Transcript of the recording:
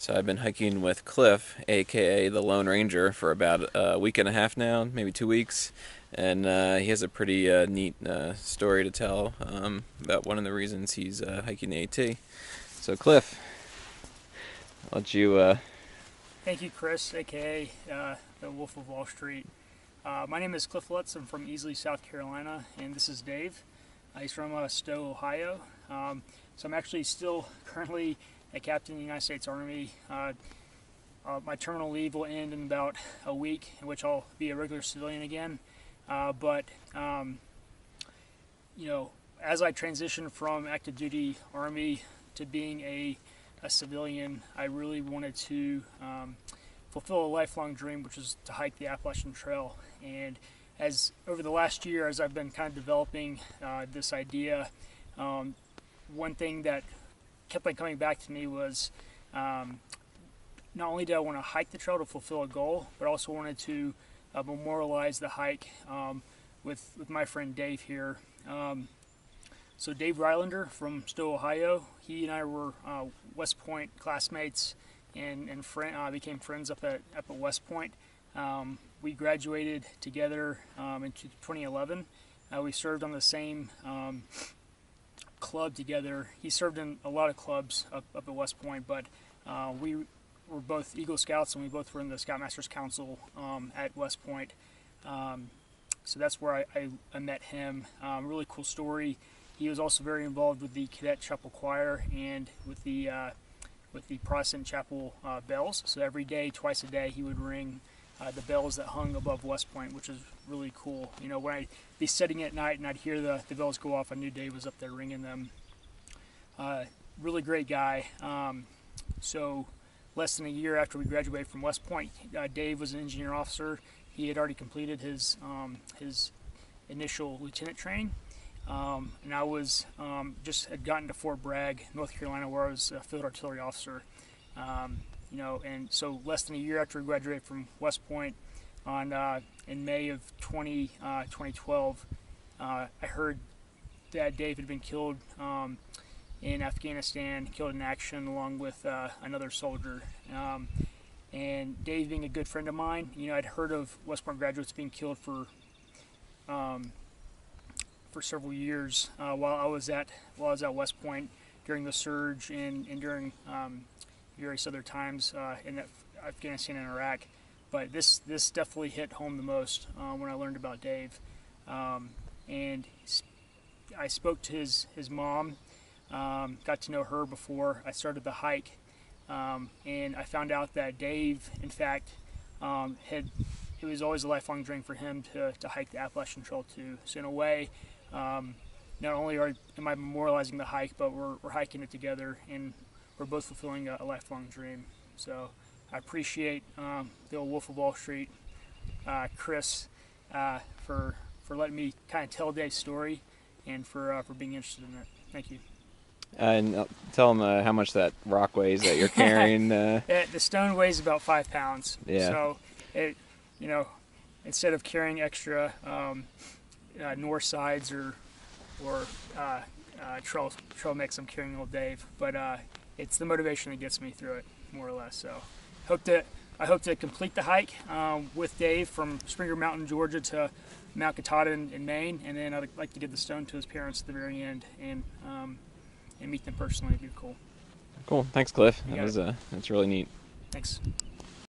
So I've been hiking with Cliff, aka the Lone Ranger, for about a week and a half now, maybe 2 weeks, and he has a pretty neat story to tell about one of the reasons he's hiking the AT. So Cliff, I'll let you. Thank you, Chris, aka the Wolf of Wall Street. My name is Cliff Lutz. I'm from Easley, South Carolina, and this is Dave. He's from Stowe, Ohio. So I'm actually still currently a captain in the United States Army. My terminal leave will end in about a week, in which I'll be a regular civilian again. But you know, as I transition from active duty Army to being a civilian, I really wanted to fulfill a lifelong dream, which is to hike the Appalachian Trail. And as over the last year, as I've been kind of developing this idea, one thing that kept on coming back to me was not only did I want to hike the trail to fulfill a goal, but also wanted to memorialize the hike with my friend Dave here. So Dave Rylander from Stowe, Ohio, he and I were West Point classmates and became friends up at West Point. We graduated together in 2011. We served on the same club together. He served in a lot of clubs up at West Point, but we were both Eagle Scouts, and we both were in the Scoutmasters Council at West Point. So that's where I met him. Really cool story. He was also very involved with the Cadet Chapel Choir and with the Protestant Chapel bells. So every day, twice a day, he would ring the bells that hung above West Point, which is really cool. You know, when I'd be sitting at night and I'd hear the bells go off, I knew Dave was up there ringing them. Really great guy. So less than a year after we graduated from West Point, Dave was an engineer officer. He had already completed his initial lieutenant training. And I was just had gotten to Fort Bragg, North Carolina, where I was a field artillery officer. And so less than a year after we graduated from West Point, in May of 2012, I heard that Dave had been killed in Afghanistan, killed in action along with another soldier. And Dave, being a good friend of mine, I'd heard of West Point graduates being killed for several years while I was at West Point during the surge and during various other times in Afghanistan and Iraq. But this definitely hit home the most when I learned about Dave. And I spoke to his mom, got to know her before I started the hike, and I found out that Dave, in fact, it was always a lifelong dream for him to hike the Appalachian Trail too. So in a way, not only am I memorializing the hike, but we're hiking it together, and we're both fulfilling a lifelong dream. So I appreciate the old Wolf of Wall Street, Chris, for letting me kind of tell Dave's story, and for being interested in it. Thank you. And tell him how much that rock weighs that you're carrying. The stone weighs about 5 pounds. Yeah. So it, instead of carrying extra north sides or trail mix, I'm carrying old Dave. But it's the motivation that gets me through it, more or less. So I hope to complete the hike with Dave from Springer Mountain, Georgia to Mount Katahdin in Maine, and then I'd like to give the stone to his parents at the very end and meet them personally. It'd be cool. Cool. Thanks, Cliff. That's That's really neat. Thanks.